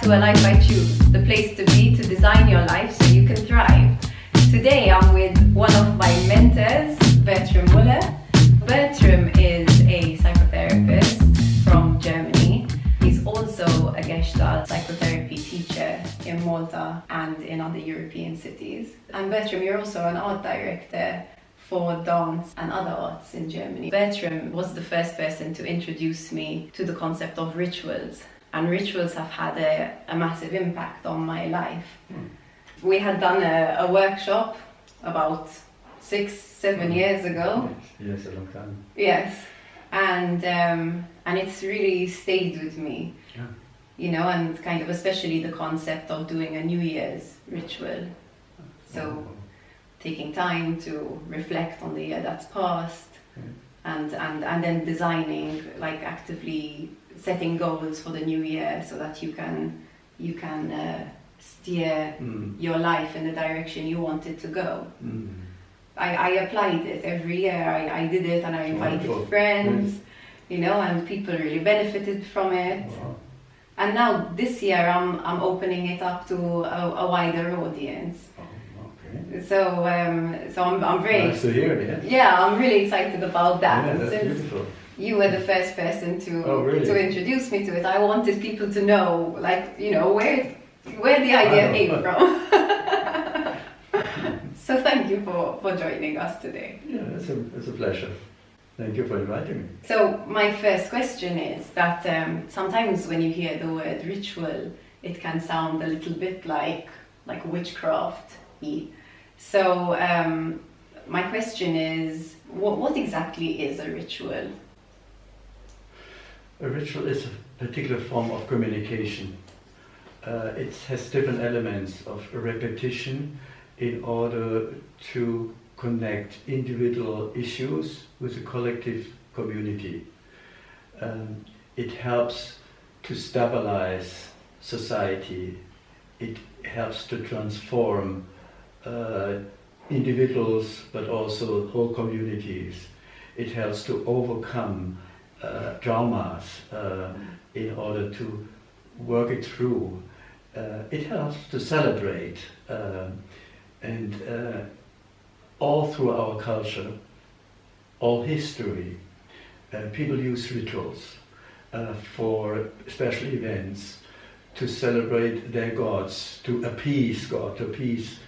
to A Life I Choose, the place to be to design your life so you can thrive. Today I'm with one of my mentors, Bertram Muller. Bertram is a psychotherapist from Germany. He's also a Gestalt psychotherapy teacher in Malta and in other European cities. And Bertram, you're also an art director for dance and other arts in Germany. Bertram was the first person to introduce me to the concept of rituals. And rituals have had a massive impact on my life. We had done a workshop about 6-7 years ago. Yes, a long time. Yes, and it's really stayed with me. Yeah. You know, and kind of especially the concept of doing a New Year's ritual. So taking time to reflect on the year that's passed, and then designing, like actively setting goals for the new year so that you can steer your life in the direction you want it to go. I applied it every year. I did it, and I invited friends, you know, and people really benefited from it. Wow. And now this year I'm opening it up to a wider audience. So I'm very nice to hear it. Yeah, I'm really excited about that. Yeah, and that's since beautiful. you were the first person really? to introduce me to it, I wanted people to know, like, you know, where the idea came from. So thank you for joining us today. Yeah, it's a pleasure. Thank you for inviting me. So my first question is that sometimes when you hear the word ritual, it can sound a little bit like witchcraft-y. So my question is, what exactly is a ritual? A ritual is a particular form of communication. It has different elements of repetition in order to connect individual issues with a collective community. It helps to stabilize society. It helps to transform individuals, but also whole communities. It helps to overcome traumas in order to work it through. It helps to celebrate, and all through our culture, all history, people use rituals for special events, to celebrate their gods, to appease God, to appease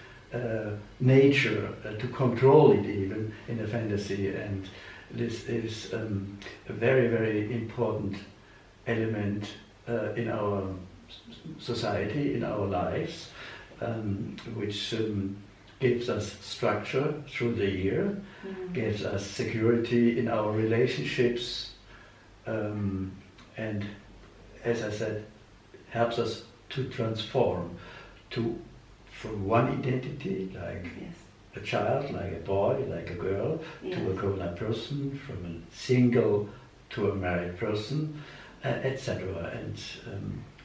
nature, to control it even in a fantasy. And this is a very, very important element in our society, in our lives, which gives us structure through the year, gives us security in our relationships, and, as I said, helps us to transform from one identity, like a child, like a boy, like a girl, to a grown-up person, from a single to a married person, etc. And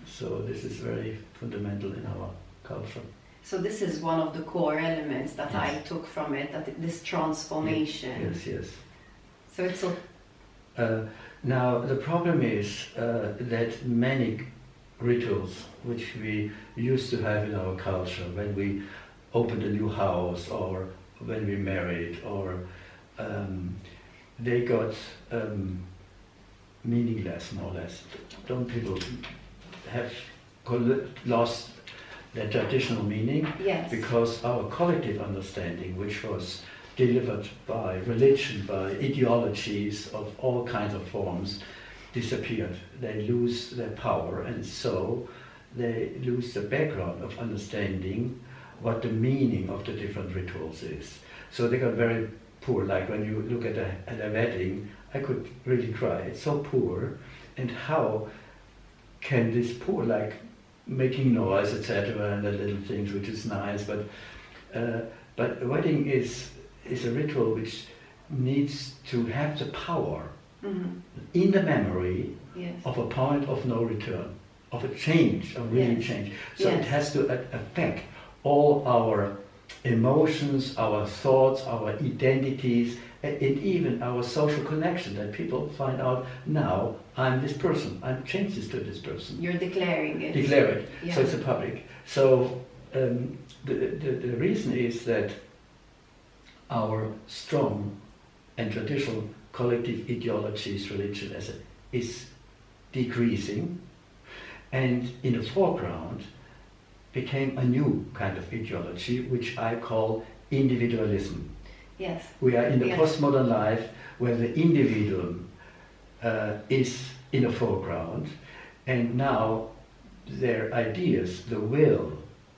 so this is very fundamental in our culture. So this is one of the core elements that I took from it, this transformation. Yes. So it's now the problem is that many rituals which we used to have in our culture, when we opened a new house or when we married, or they got meaningless, more or less. Don't people have lost their traditional meaning? Yes. Because our collective understanding, which was delivered by religion, by ideologies of all kinds of forms, disappeared. They lose their power, and so they lose the background of understanding what the meaning of the different rituals is. So they got very poor. Like when you look at a wedding, I could really cry. It's so poor. And how can this poor, like making noise, etc., and the little things, which is nice, but a wedding is a ritual which needs to have the power in the memory of a point of no return, of a change, of really change. So it has to affect all our emotions, our thoughts, our identities, and even our social connection, that people find out, now I'm this person, I'm changes to this person. You're declaring it. Declare it, Yeah. so it's a public. So the reason is that our strong and traditional collective ideologies, religion is decreasing, and in the foreground became a new kind of ideology, which I call individualism. Yes. We are in the Yes. postmodern life where the individuum is in the foreground, and now their ideas, the will,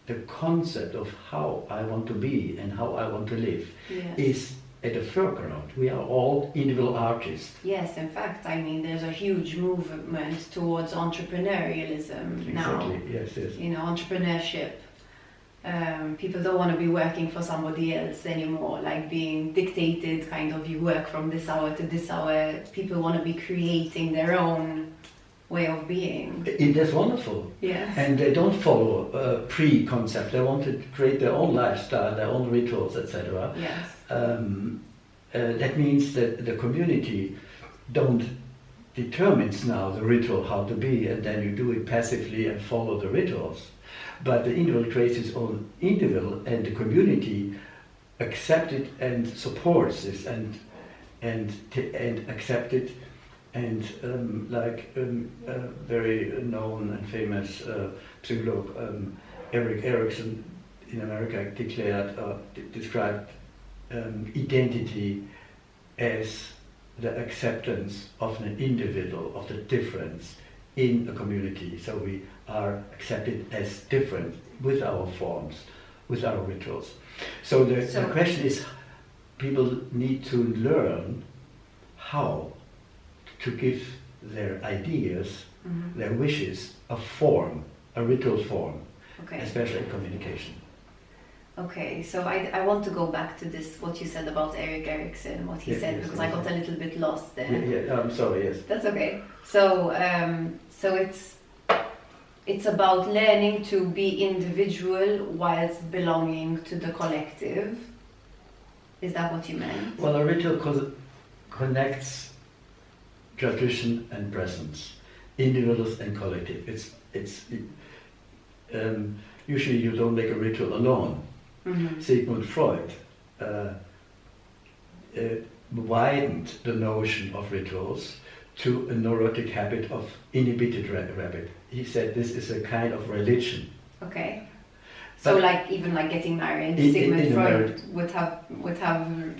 the concept of how I want to be and how I want to live Yes. is at the foreground. We are all individual artists. Yes, in fact, I mean, there's a huge movement towards entrepreneurialism now. Exactly, yes, yes. You know, entrepreneurship. People don't want to be working for somebody else anymore, like being dictated, kind of, you work from this hour to this hour. People want to be creating their own way of being. That's wonderful. Yes. And they don't follow a pre-concept. They want to create their own lifestyle, their own rituals, etc. Yes. That means that the community don't determines now the ritual how to be, and then you do it passively and follow the rituals. But the individual creates his own individual, and the community accepts it and supports this and accept it. And very known and famous psychologist Erick Erickson in America described identity as the acceptance of an individual, of the difference in a community. So we are accepted as different with our forms, with our rituals. So the question is, people need to learn how to give their ideas, their wishes, a form, a ritual form, especially in communication. Okay, so I want to go back to this, what you said about Erick Erickson, what he said, because I got a little bit lost there. Yeah, I'm sorry, yes. That's okay. So it's about learning to be individual whilst belonging to the collective. Is that what you meant? Well, a ritual connects tradition and presence, individuals and collective. Usually you don't make a ritual alone. Sigmund Freud widened the notion of rituals to a neurotic habit of inhibited rabbit. He said this is a kind of religion. Okay. So even getting married, Sigmund Freud would have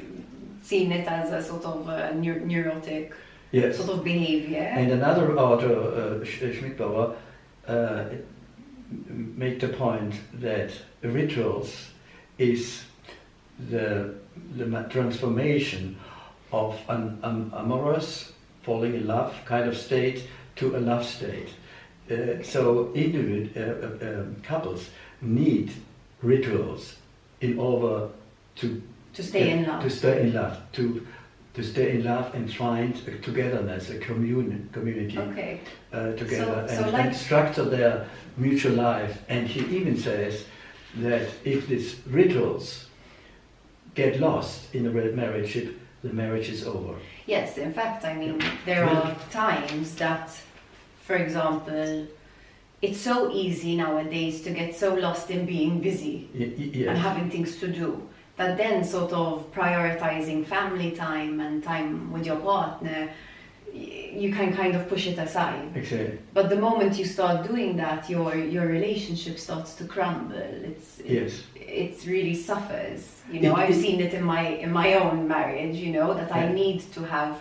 seen it as a sort of neurotic sort of behavior. And another author, Schmidbauer, made the point that rituals is the transformation of an amorous, falling in love kind of state to a love state. So couples need rituals in order to stay in love. To stay in love, to stay in love and find a togetherness, a community together, and structure their mutual life. And he even says that if these rituals get lost in a marriage, the marriage is over. Yes, in fact, I mean, there are times that, for example, it's so easy nowadays to get so lost in being busy and having things to do, that then sort of prioritizing family time and time with your partner, you can kind of push it aside. Exactly. But the moment you start doing that, your relationship starts to crumble. It really suffers. You know, I've seen it in my own marriage. You know, that I need to have,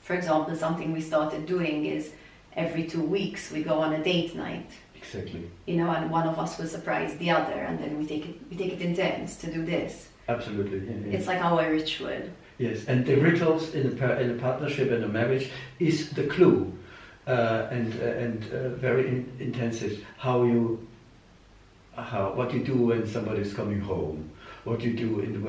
for example, something we started doing is every 2 weeks we go on a date night. Exactly. You know, and one of us will surprise the other, and then we take it in turns to do this. Absolutely. Yeah. It's like our ritual. Yes, and the rituals in a partnership and a marriage is the clue, and very intensive. What you do when somebody is coming home, what you do in a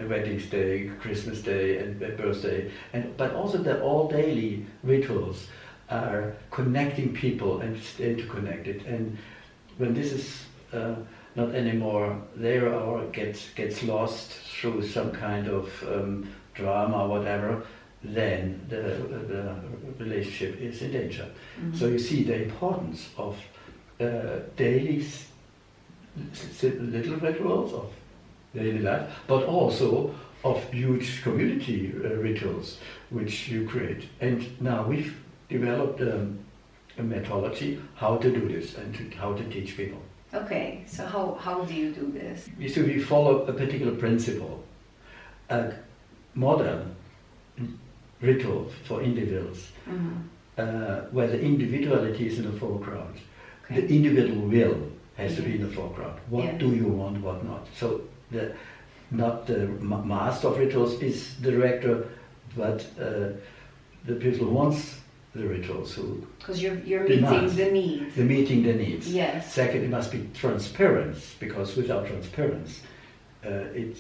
wedding day, Christmas day, and birthday, but also the all daily rituals are connecting people and stay connected. And when this is not anymore there or gets lost through some kind of drama, whatever, then the relationship is in danger. Mm-hmm. So you see the importance of daily little rituals of daily life, but also of huge community rituals which you create. And now we've developed a methodology how to do this and how to teach people. Okay, so how do you do this? So we follow a particular principle, a modern ritual for individuals, where the individuality is in the foreground. Okay. The individual will has to be in the foreground. What Yes. do you want, what not? So not the master of rituals is the director, but the people who wants the rituals, who Because you're meeting demands. the need. The meeting the needs. Yes. Second, it must be transparency, because without transparency, the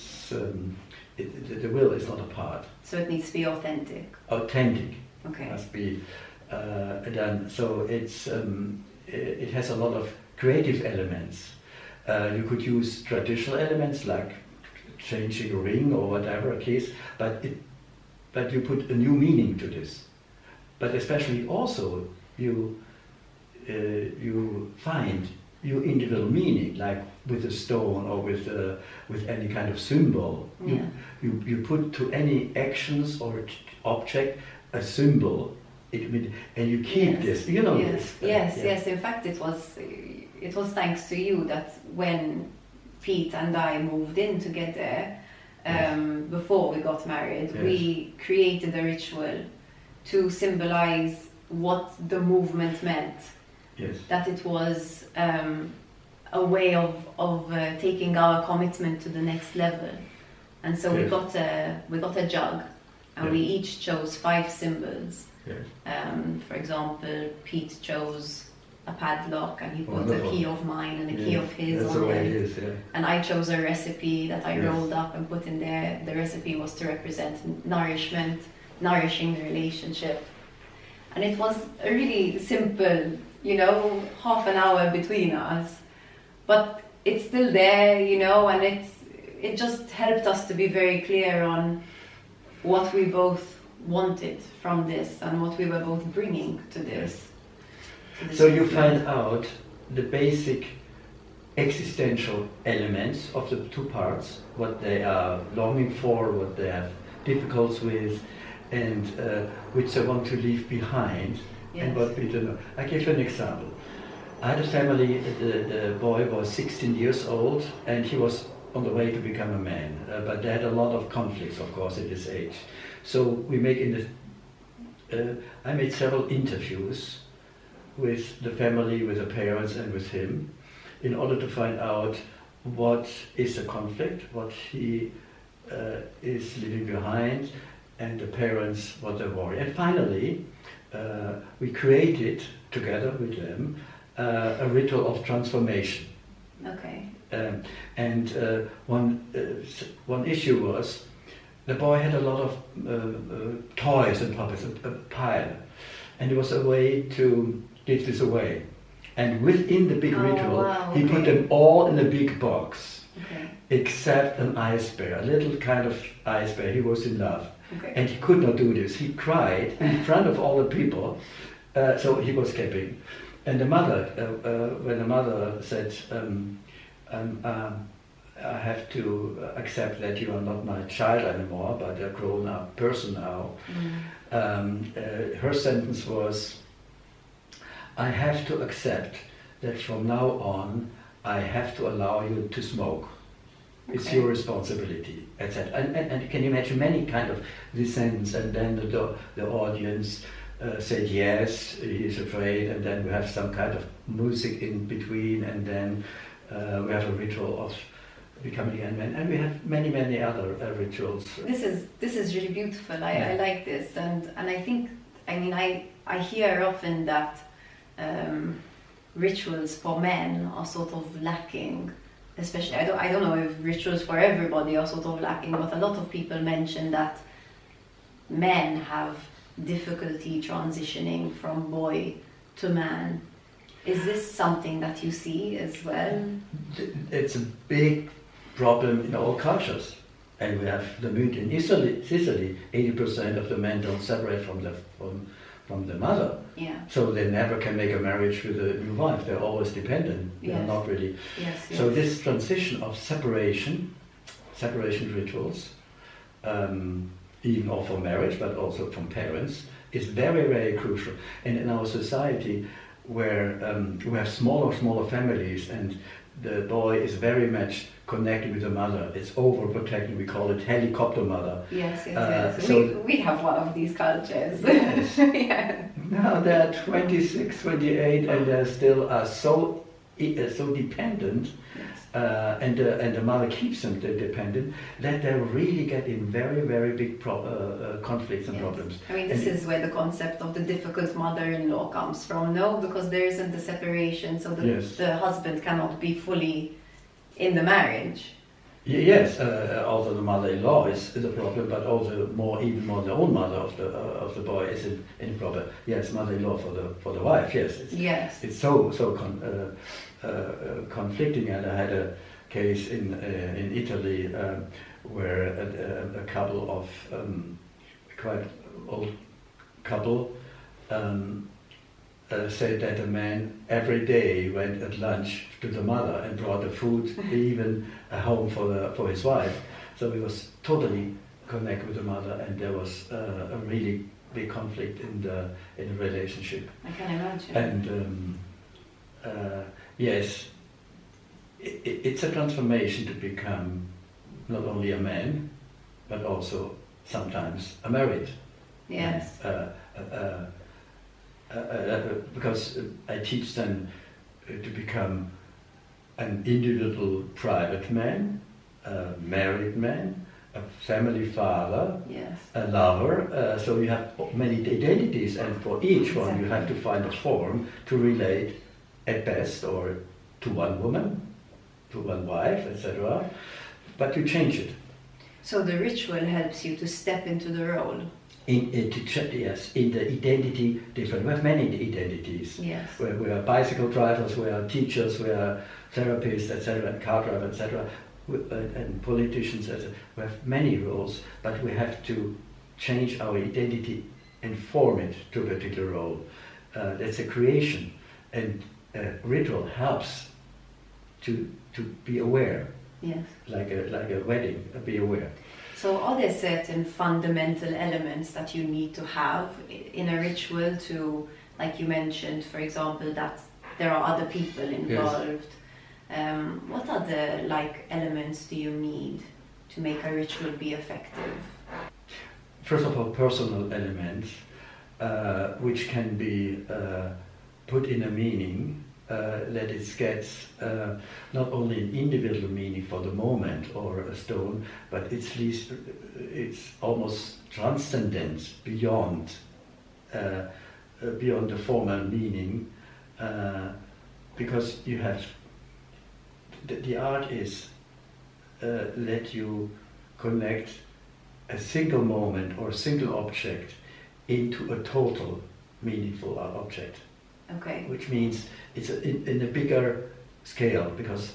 will is not a part. So it needs to be authentic. Authentic Okay. must be done. So it has a lot of creative elements. You could use traditional elements like changing a ring or whatever case, but you put a new meaning to this. But especially also you find your individual meaning, like with a stone or with any kind of symbol. Yeah. You put to any actions or object a symbol, and you keep Yes. this. You know Yes. this. Yes. Yeah. Yes. In fact, it was thanks to you that when Pete and I moved in together, before we got married, Yes. we created a ritual to symbolize what the movement meant. Yes. That it was a way of taking our commitment to the next level. And so Yes. we got a jug, and Yes. we each chose 5 symbols. Yes. For example, Pete chose a padlock, and he put Wonderful. a key of mine and a key Yeah. of his That's on the way it it. is. Yeah. And I chose a recipe that I Yes. rolled up and put in there. The recipe was to represent nourishment, nourishing the relationship. And it was a really simple, half an hour between us. But it's still there, and it just helped us to be very clear on what we both wanted from this and what we were both bringing to this. So you find out the basic existential elements of the two parts, what they are longing for, what they have difficulties with, and which they want to leave behind, Yes. and what we don't know. I give you an example. I had a family, the boy was 16 years old, and he was on the way to become a man, but they had a lot of conflicts, of course, at this age. So we I made several interviews with the family, with the parents, and with him, in order to find out what is the conflict, what he is leaving behind, and the parents, what they worry. And finally, we created, together with them, a ritual of transformation. Okay. One issue was, the boy had a lot of toys and puppets, a pile, and it was a way to give this away. And within the big ritual, wow, he put okay. them all in a big box, Okay. except an ice bear, a little kind of ice bear. He was in love. Okay. And he could not do this. He cried in front of all the people, so he was escaping. And the mother, when the mother said, I have to accept that you are not my child anymore, but a grown-up person now. Her sentence was, I have to accept that from now on I have to allow you to smoke. It's Okay. your responsibility, etc. And you can imagine many kind of this sentence, and then the audience said yes, he's afraid, and then we have some kind of music in between, and then we have a ritual of becoming a man, and we have many other rituals. This is really beautiful. I like this, and I think, I hear often that rituals for men are sort of lacking. Especially, I don't know if rituals for everybody are sort of lacking, but a lot of people mention that men have difficulty transitioning from boy to man. Is this something that you see as well? It's a big problem in all cultures. And we have the myth in Sicily, 80% of the men don't separate from the mother. Yeah. So they never can make a marriage with a new wife. They're always dependent. They're Yes. not really. Yes, So yes. this transition of separation rituals, even all for marriage, but also from parents, is very, very crucial. And in our society, where we have smaller families, and the boy is very much connected with the mother, it's overprotecting. We call it helicopter mother. Yes, yes. So we have one of these cultures. Yes. Yeah. Now they're 26, 28, and they still are so dependent. And the mother keeps them dependent, that they really get in very, very big conflicts and Yes. problems. I mean, this is where the concept of the difficult mother-in-law comes from, no? Because there isn't the separation, so Yes. the husband cannot be fully in the marriage. Yes, also the mother-in-law is a problem, but also even more the own mother of the boy is in problem. Yes, mother-in-law for the wife. Yes, Yes. it's so conflicting. And I had a case in Italy where a couple of quite old couple said that the man every day went at lunch to the mother and brought the food, even home for his wife. So he was totally connected with the mother, and there was a really big conflict in the relationship. I can imagine. And yes, it's a transformation to become not only a man, but also sometimes a married. Yes. Because I teach them to become an individual private man, a married man, a family father, Yes. a lover. So you have many identities, and for each one you have to find a form to relate at best, or to one woman, to one wife, etc. But you change it. So the ritual helps you to step into the role. In the identity different. We have many identities. Yes. We are bicycle drivers, we are teachers, we are therapists, etc., and car drivers, etc., and politicians, etc. We have many roles, but we have to change our identity and form it to a particular role. That's a creation, and ritual helps to be aware. Yes. Like a wedding, be aware. So are there certain fundamental elements that you need to have in a ritual to, like you mentioned, for example, that there are other people involved? Yes. What other elements do you need to make a ritual be effective? First of all, personal elements, which can be put in a meaning, that it gets not only an individual meaning for the moment or a stone, but it's almost transcendent beyond the formal meaning, because you have the art is let you connect a single moment or a single object into a total meaningful object. Okay. Which means it's in a bigger scale, because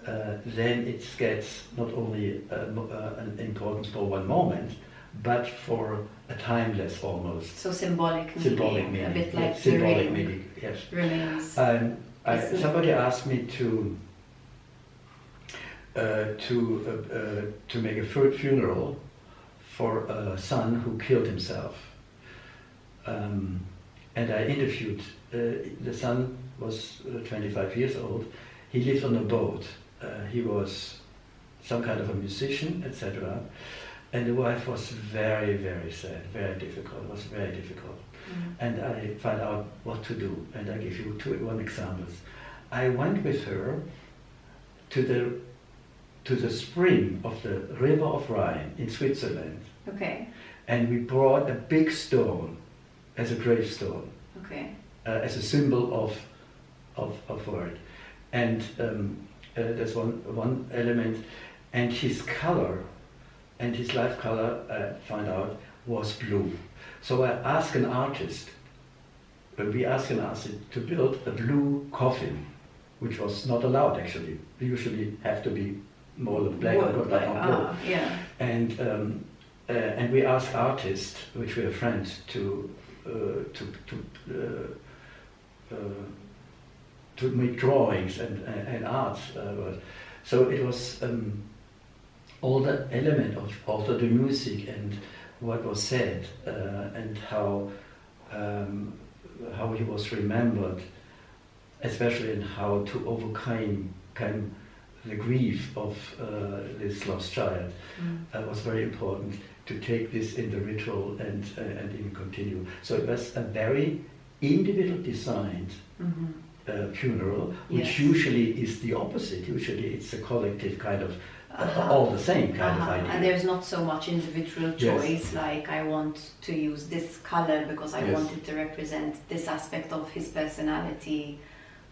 then it gets not only an importance for one moment, but for a timeless almost. So symbolic meaning. A bit like symbolic meaning. Yes. Remains. Somebody asked me to make a funeral for a son who killed himself. And I interviewed, the son was 25 years old. He lived on a boat. He was some kind of a musician, etc. And the wife was very, very sad, very difficult. It was very difficult. And I found out what to do. And I give you one example. I went with her to the spring of the river of Rhine in Switzerland. Okay. And we brought a big stone as a gravestone. Okay. As a symbol of word. And that's one element. And his color, and his life color, I found out, was blue. So I asked an artist, we asked an artist to build a blue coffin, which was not allowed actually. We usually have to be more black or blue. Yeah. And we asked artists, which were friends, to make drawings and arts. So it was all the element of also the music and what was said and how he was remembered, especially in how to overcome the grief of this lost child. Was very important to take this in the ritual and even continue. So it was a very individual designed funeral, which usually is the opposite. Usually it's a collective kind of all the same kind of idea. And there's not so much individual choice, like I want to use this color because I want it to represent this aspect of his personality,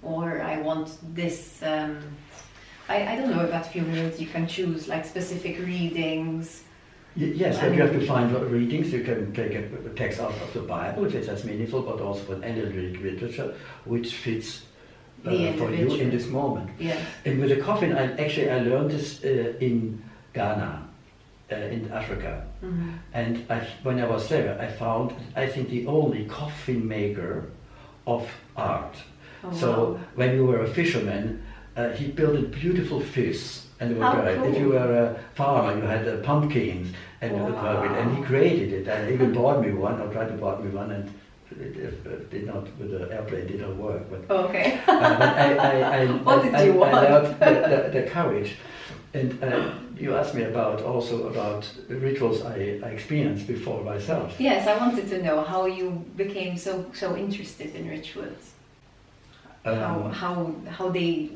or I want this. I don't know about funerals. You can choose like specific readings. Yes, but you have to find readings. You can take a text out of the Bible if it's as meaningful, but also from analytic literature, which fits for you in this moment. Yes. And with the coffin, I learned this in Ghana, in Africa. And when I was there, I found, I think, the only coffin maker of art. So when you were a fisherman, he built beautiful fish. And cool. If you were a farmer, you had pumpkins, and he created it. And he even bought me one, or tried to buy me one, and it did not, with the airplane, did not work. But, okay. What did you want? I loved the courage. And you asked me about rituals I experienced before myself. Yes, I wanted to know how you became so interested in rituals. How they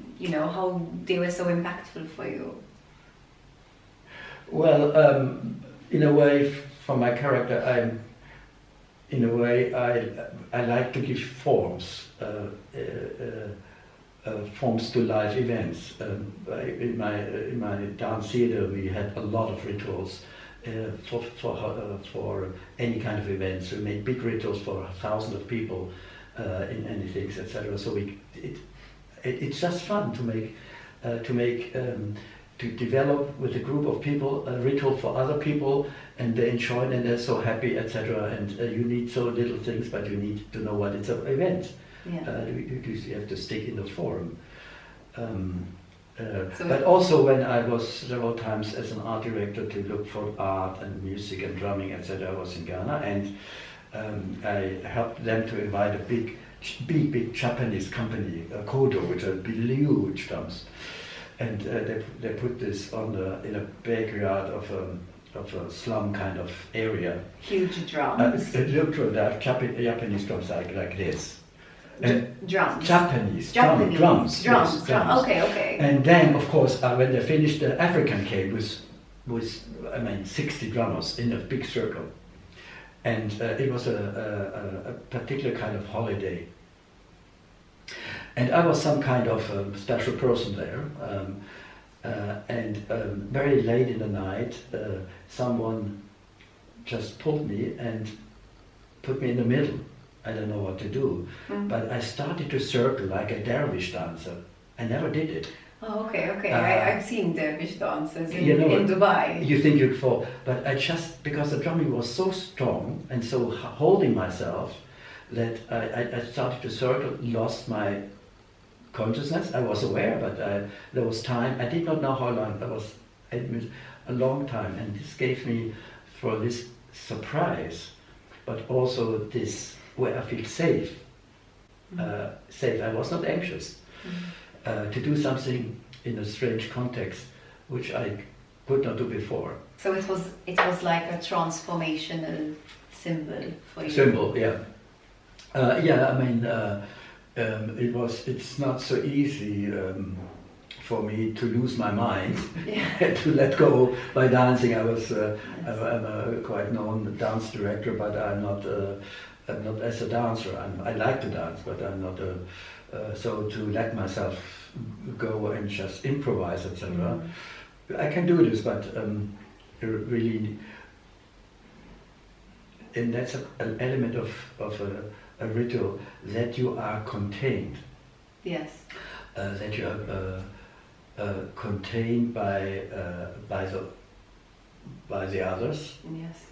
were so impactful for you. Well, in a way, for my character, I like to give forms to life events. In my dance theater, we had a lot of rituals for any kind of events. We made big rituals for thousands of people. In anything, etc. So it's just fun to develop with a group of people a ritual for other people, and they enjoy it and they're so happy, etc. And you need so little things, but you need to know what it's an event. Yeah. You have to stick in the form. But also when I was several times as an art director to look for art and music and drumming, etc. I was in Ghana, and I helped them to invite a big Japanese company, Kodo, which are huge drums, and they put this in a backyard of a slum kind of area. Huge drums. It looked like Japanese drums like this. Drums. Japanese drums. Okay. And then, of course, when they finished, the African came with 60 drummers in a big circle. And it was a particular kind of holiday. And I was some kind of special person there. And very late in the night, someone just pulled me and put me in the middle. I don't know what to do. But I started to circle like a dervish dancer. I never did it. Oh, okay. I've seen dervish dancers in Dubai. You think you'd fall, but because the drumming was so strong and so holding myself, that I started to circle, lost my consciousness. I was aware, but there was time. I did not know how long. That was a long time, and this gave me for this surprise, but also this where I feel safe. Safe. I was not anxious. To do something in a strange context, which I could not do before. So it was like a transformational symbol for you. Symbol, yeah. It's not so easy for me to lose my mind, to let go by dancing. I'm a quite known dance director, but I'm not as a dancer. I like to dance, but I'm not so to let myself go and just improvise, etc. I can do this, but really, and that's an element of a ritual, that you are contained. Yes. That you are contained by by the others. Yes.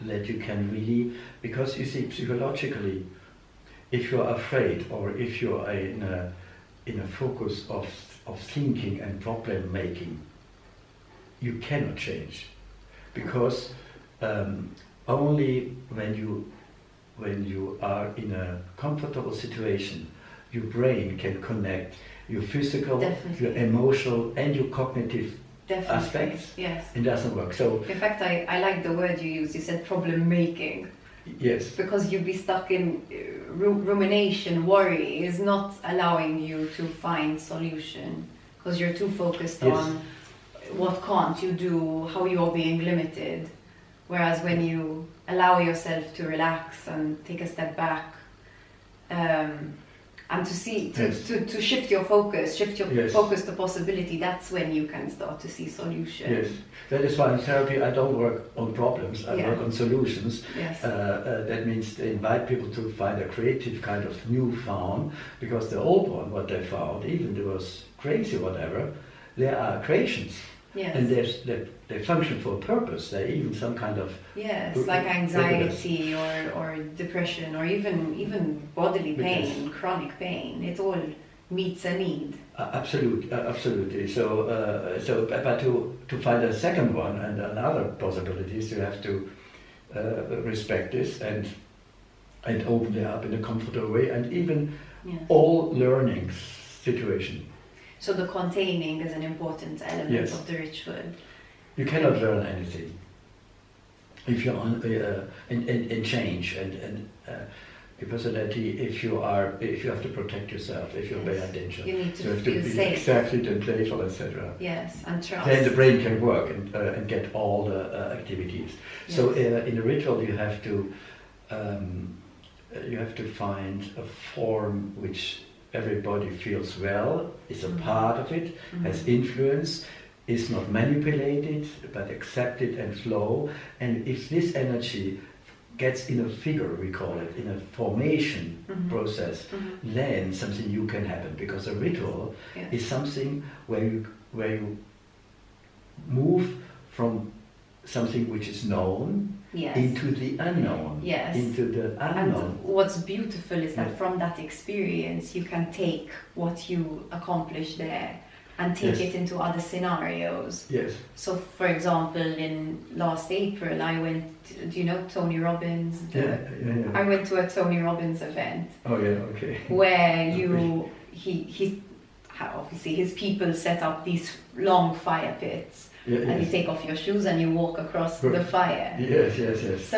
That you can really, because you see, psychologically, if you're afraid or if you're in a focus of thinking and problem making, you cannot change, because only when you are in a comfortable situation, your brain can connect your physical, Definitely. your emotional, and your cognitive Definitely. aspects. Yes. It doesn't work. So in fact, I like the word you used. You said problem making. yes. Because you'd be stuck in rumination, worry is not allowing you to find solution, because you're too focused Yes. on what can't you do, how you're being limited. Whereas when you allow yourself to relax and take a step back, and to see, Yes. to shift your focus, Yes. focus to possibility, that's when you can start to see solutions. Yes, that is why in therapy I don't work on problems, I Yeah. work on solutions. Yes. That means they invite people to find a creative kind of new found, because the old one, what they found, even it was crazy or whatever, they are creations. Yes. And they function for a purpose, they're even some kind of... Yes, like anxiety or depression or even bodily pain, chronic pain. It all meets a need. Absolutely. So, but to find a second one and another possibilities, you have to respect this and open it up in a comfortable way, and even Yes. all learning situation. So the containing is an important element Yes. of the ritual. You cannot learn anything if you're in change and your personality. If you have to protect yourself, if you're Yes. very attention, You need to you have feel to be safe. exactly and playful, etc. Yes, and trust. Then the brain can work and get all the activities. Yes. So in a ritual, you have to find a form which everybody feels well, is a part of it, has influence, is not manipulated, but accepted and flow. And if this energy gets in a figure, we call it, in a formation process, then something new can happen. Because a ritual Yes. is something where you move from something which is known Yes. into the unknown. Yes. Into the unknown. And what's beautiful is that Yeah. from that experience you can take what you accomplish there and take Yes. it into other scenarios. Yes. So for example, in last April I went, do you know Tony Robbins? Yeah. I went to a Tony Robbins event Oh yeah. Okay. where he obviously his people set up these long fire pits, Yeah, and you yes. take off your shoes and you walk across Right. the fire. Yes. So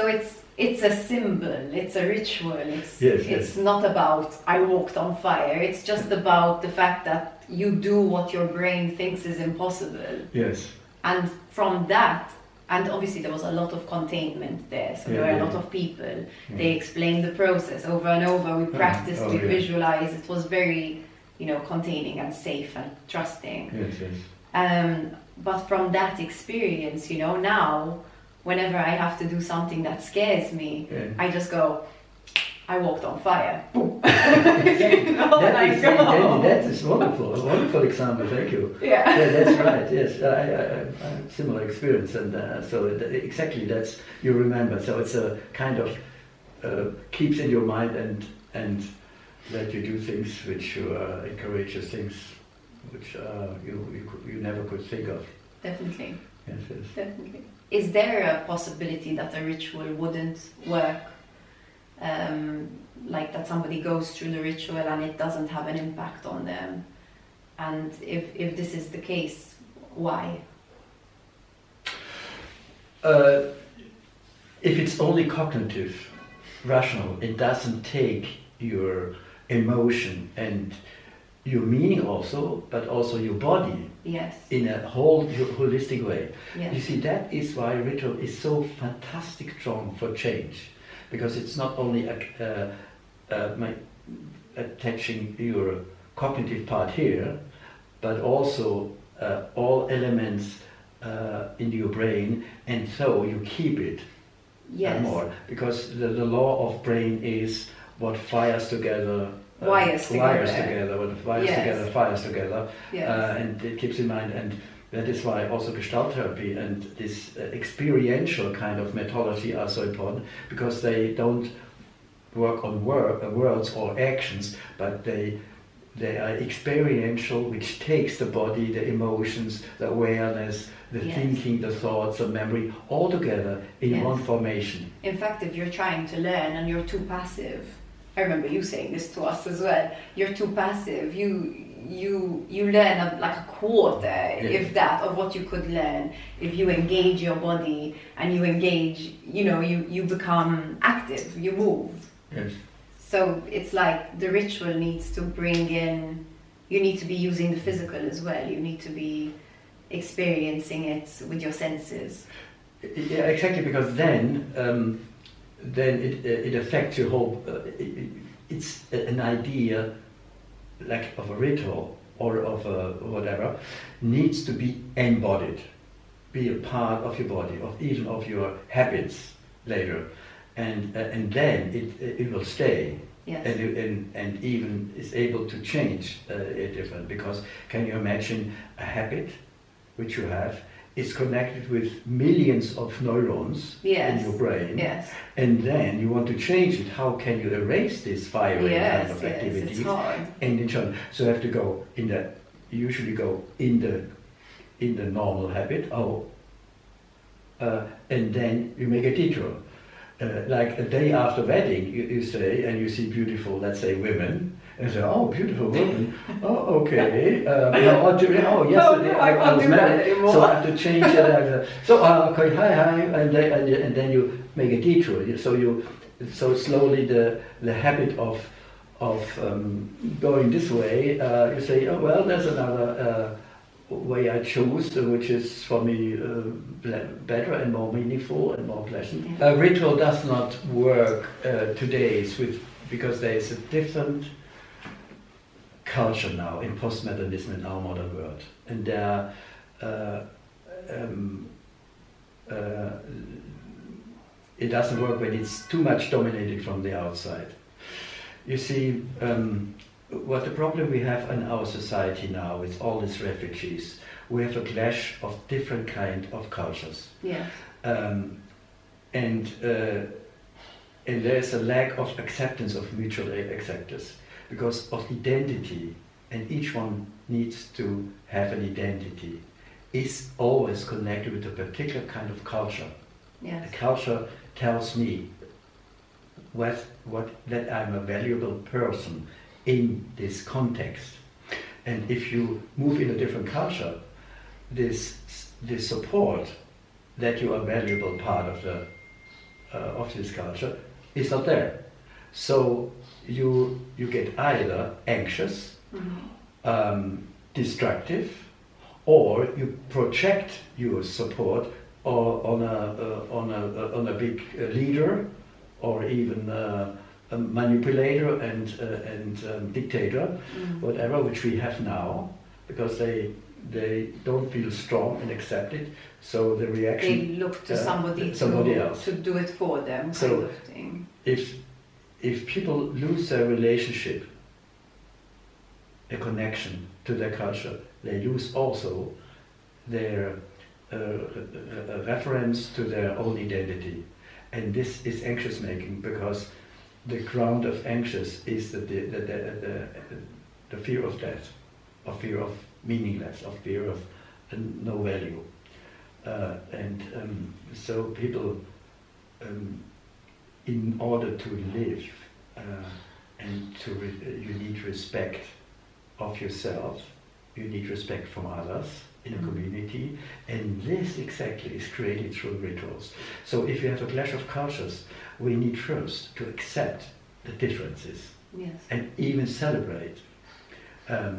it's a symbol, it's a ritual, it's Yes. not about I walked on fire, it's just about the fact that you do what your brain thinks is impossible. Yes. And from that, and obviously there was a lot of containment there, so there were a lot of people. They explained the process over and over, we practiced, we visualized, it was very, containing and safe and trusting. Yes. But from that experience, now, whenever I have to do something that scares me, I just go, I walked on fire. Boom. That is wonderful. A wonderful example. Thank you. Yeah. That's right. Yes, I had similar experience, and exactly that's you remember. So it's a kind of keeps in your mind and let you do things which encourages things which you never could think of. Definitely. Yes. Definitely. Is there a possibility that a ritual wouldn't work? Like that somebody goes through the ritual and it doesn't have an impact on them? And if this is the case, why? If it's only cognitive, rational, it doesn't take your emotion and your meaning also, but also your body. Yes. In a whole holistic way. Yes. You see, that is why ritual is so fantastic strong for change, because it's not only attaching your cognitive part here, but also all elements in your brain, and so you keep it more, because the law of brain is what fires together. Wires together. What fires together, fires together. Yes. And it keeps in mind, and That is why also Gestalt therapy and this experiential kind of methodology are so important, because they don't work on words or actions, but they are experiential, which takes the body, the emotions, the awareness, the thinking, the thoughts, the memory, all together in one formation. In fact, if you're trying to learn and you're too passive, I remember you saying this to us as well, you're too passive, you learn like a quarter, if that, of what you could learn. If you engage your body and you engage, you become active, you move. Yes. So it's like the ritual needs to bring in, you need to be using the physical as well, you need to be experiencing it with your senses. Yeah, exactly, because then it affects your whole, it's an idea like of a ritual or of a whatever, needs to be embodied, be a part of your body, of even of your habits later. And then it will stay, and even is able to change it different. Because can you imagine a habit which you have is connected with millions of neurons in your brain, and then you want to change it? How can you erase this firing kind of activities? It's hard. And so you have to go in the normal habit, and then you make a detour. Like a day after wedding, you say, and you see beautiful, let's say, women, and say, oh, beautiful women, oh, okay, yesterday I was married, so I have to change it, okay, hi, and then you make a detour, so slowly the habit of going this way, you say, oh, well, there's another way I choose, which is for me better and more meaningful and more pleasant. A ritual does not work today because there is a different culture now in postmodernism in our modern world, and it doesn't work when it's too much dominated from the outside. You see, what the problem we have in our society now with all these refugees, we have a clash of different kind of cultures. Yes. And there's a lack of acceptance of mutual acceptance because of identity, and each one needs to have an identity, is always connected with a particular kind of culture. Yes. The culture tells me that I'm a valuable person in this context, and if you move in a different culture, this support that you are a valuable part of this culture is not there. So you get either anxious, destructive, or you project your support on a big leader, or even a manipulator and dictator, whatever, which we have now, because they don't feel strong and accepted, so the reaction, they look to somebody else to do it for them, kind of thing. If people lose their relationship, a connection to their culture, they lose also their reference to their own identity, and this is anxious making, because the ground of anxious is the fear of death, of fear of meaningless, of fear of no value. So people, in order to live, you need respect of yourself, you need respect from others in a community, and this exactly is created through rituals. So if you have a clash of cultures, we need first to accept the differences, and even celebrate the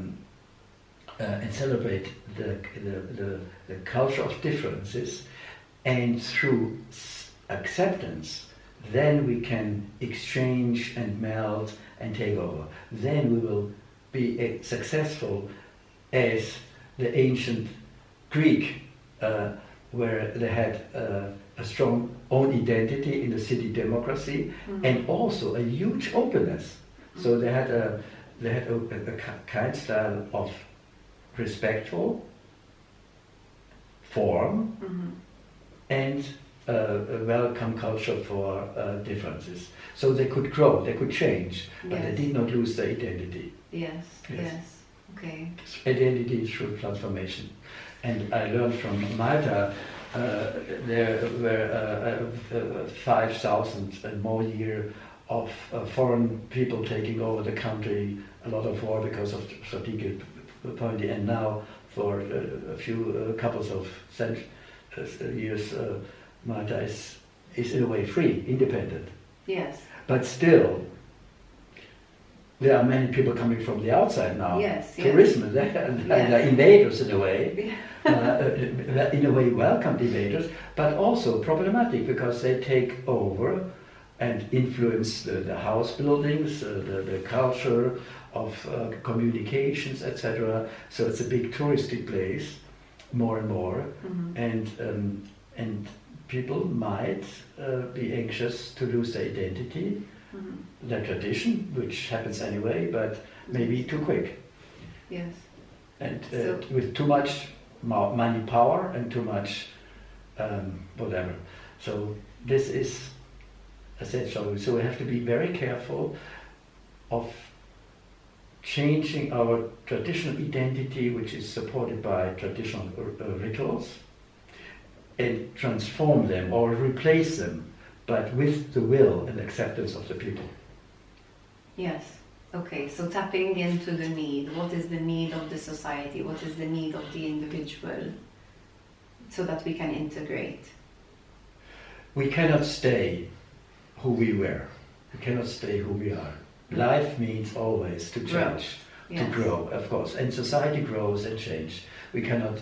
culture of differences, and through acceptance, then we can exchange and meld and take over. Then we will be successful as the ancient Greek, where they had a strong own identity in the city democracy, and also a huge openness. So they had a kind style of respectful form Mm-hmm. and a welcome culture for differences. So they could grow, they could change, but they Yes. did not lose their identity. Yes. Yes. Yes. Okay. Identity through transformation. And I learned from Malta, there were 5,000 and more year of foreign people taking over the country, a lot of war because of strategic point. And now for a few couples of years, Malta is in a way free, independent. Yes. But still, there are many people coming from the outside now. Yes. Tourism, they're invaders in a way. Yeah. In a way welcomed invaders, but also problematic because they take over and influence the house buildings, the culture of communications, etc. So it's a big touristic place, more and more, Mm-hmm. and people might be anxious to lose their identity, Mm-hmm. their tradition, which happens anyway, but maybe too quick. Yes. And So- with too much money, power, and too much whatever. So this is essential. So we have to be very careful of changing our traditional identity, which is supported by traditional rituals, and transform them or replace them, but with the will and acceptance of the people. Yes. Okay, so tapping into the need. What is the need of the society? What is the need of the individual? So that we can integrate. We cannot stay who we were. We cannot stay who we are. Life means always to change, Yes. to grow, of course. And society grows and changes. We cannot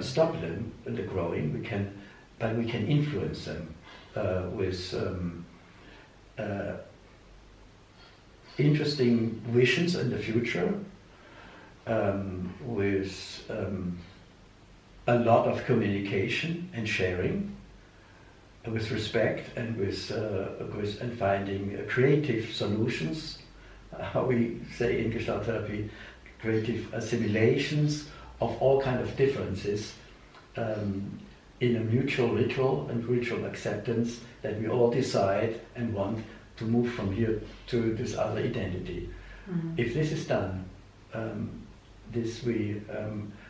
stop them, the growing. But we can influence them with interesting visions in the future, with a lot of communication and sharing, with respect and with and finding creative solutions. How we say in Gestalt therapy, creative assimilations of all kind of differences in a mutual ritual and ritual acceptance that we all decide and want to move from here to this other identity. Mm-hmm. If this is done,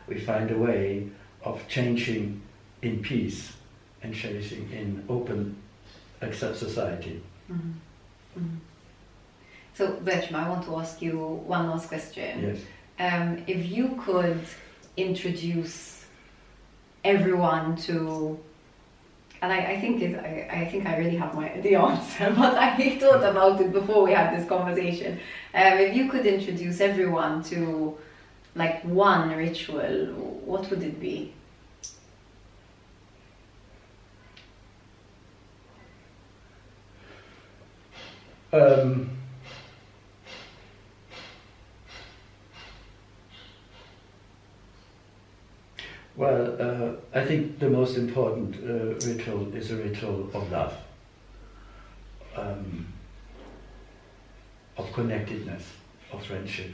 we find a way of changing in peace and changing in open, accept society. Mm-hmm. Mm-hmm. So, Bertram, I want to ask you one last question. Yes. If you could introduce everyone to, and I think I really have the answer, but I thought about it before we had this conversation. If you could introduce everyone to like one ritual, what would it be? Well, I think the most important ritual is a ritual of love, of connectedness, of friendship.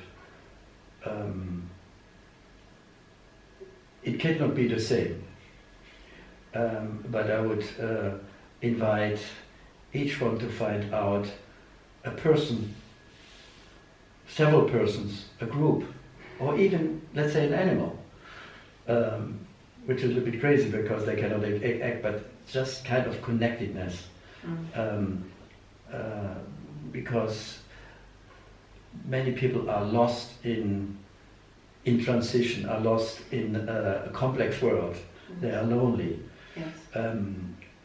It cannot be the same, but I would invite each one to find out a person, several persons, a group, or even, let's say, an animal. Which is a little bit crazy because they cannot act, but just kind of connectedness. Because many people are lost in transition, are lost in a complex world. They are lonely. Yes.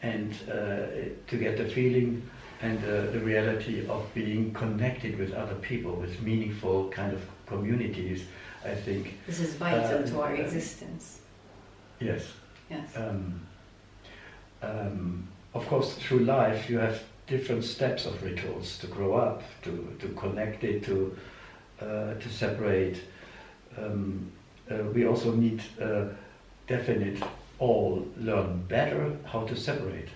And to get the feeling and the reality of being connected with other people, with meaningful kind of communities, I think. This is vital to our existence. Yes. Yes. Of course, through life you have different steps of rituals to grow up, to connect it, to separate. We also need definite all learn better how to separate.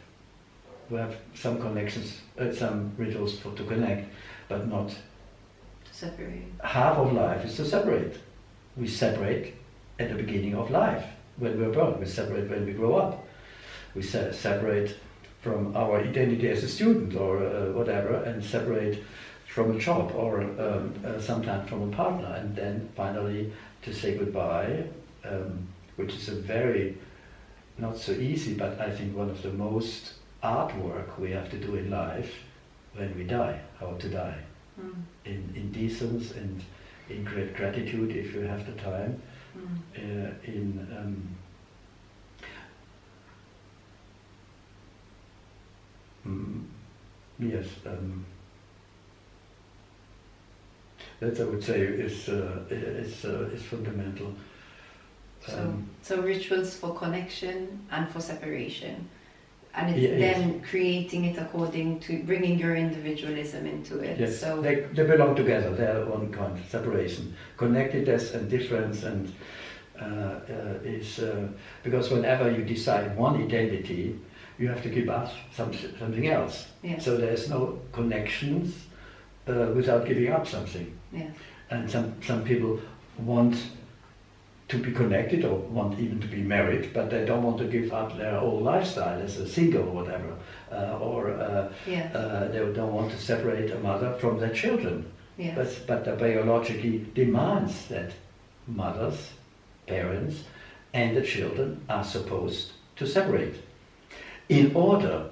We have some connections, some rituals to connect, but not To separate. half of life is to separate. We separate at the beginning of life. when we're born. We separate when we grow up. We separate from our identity as a student or whatever, and separate from a job or sometimes from a partner, and then finally to say goodbye, which is a very, not so easy, but I think one of the most artwork we have to do in life when we die, how to die. In decence and in great gratitude if you have the time, yes, that I would say is fundamental. So rituals for connection and for separation, and it's yes. then creating it according to bringing your individualism into it. Yes, so they belong together. They are one kind of separation. Connectedness and difference and is because whenever you decide one identity, you have to give up something else. Yes. So there's no connections without giving up something. Yes. And some people want to be connected or want even to be married, but they don't want to give up their old lifestyle as a single or whatever, they don't want to separate a mother from their children. Yes. But the biologically demands that mothers, parents, and the children are supposed to separate in order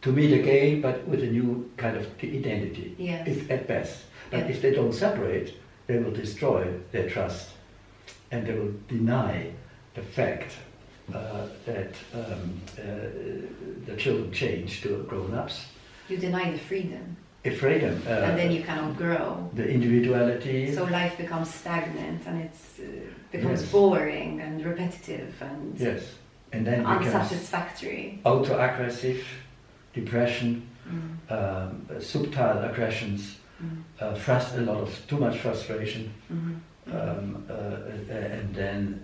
to meet again, but with a new kind of identity, yes. at best. But Yes. if they don't separate, they will destroy their trust, and they will deny the fact that the children change to grown-ups. You deny the freedom. Freedom. And then you cannot grow. The individuality. So life becomes stagnant, and it becomes Yes. boring and repetitive and Yes. And then becomes unsatisfactory. auto-aggressive, depression, subtle aggressions, a lot of too much frustration, and then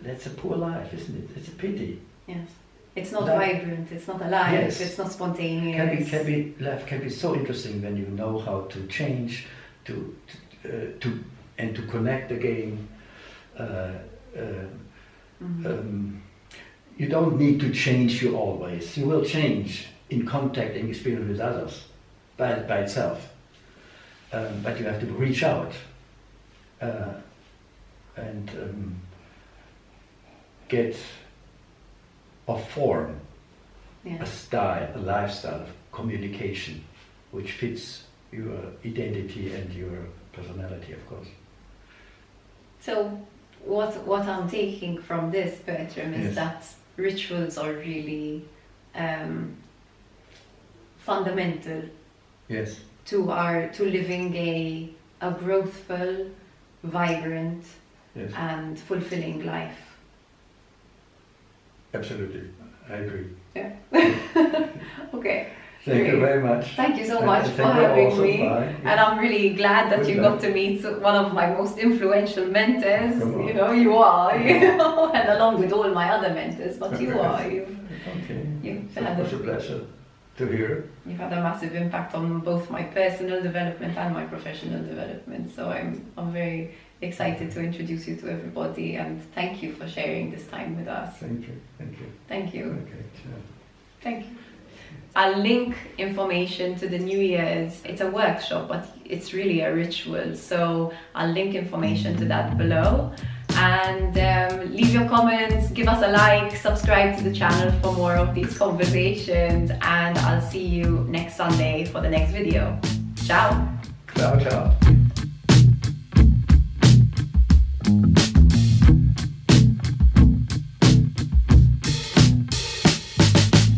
that's a poor life, isn't it? It's a pity. Yes. It's not vibrant, it's not alive, Yes. it's not spontaneous. Life can be so interesting when you know how to change, to connect again. You don't need to change you always. You will change in contact and experience with others by itself. But you have to reach out and get a form, a style, a lifestyle of communication which fits your identity and your personality, of course. So what I'm taking from this, Bertram, is that rituals are really fundamental to living a growthful, vibrant and fulfilling life. Absolutely, I agree. Yeah. Okay. Thank you very much. Thank you so much for having me. And I'm really glad that you got to meet one of my most influential mentors. You know, you are, and along with all my other mentors, but you are. You've had a pleasure to hear. You've had a massive impact on both my personal development and my professional development. So I'm very excited to introduce you to everybody, and thank you for sharing this time with us. Thank you. Thank you. Thank you. Okay, sure. Thank you. I'll link information to the New Year's. It's a workshop, but it's really a ritual. So I'll link information to that below. And leave your comments, give us a like, subscribe to the channel for more of these conversations. And I'll see you next Sunday for the next video. Ciao. Ciao, ciao.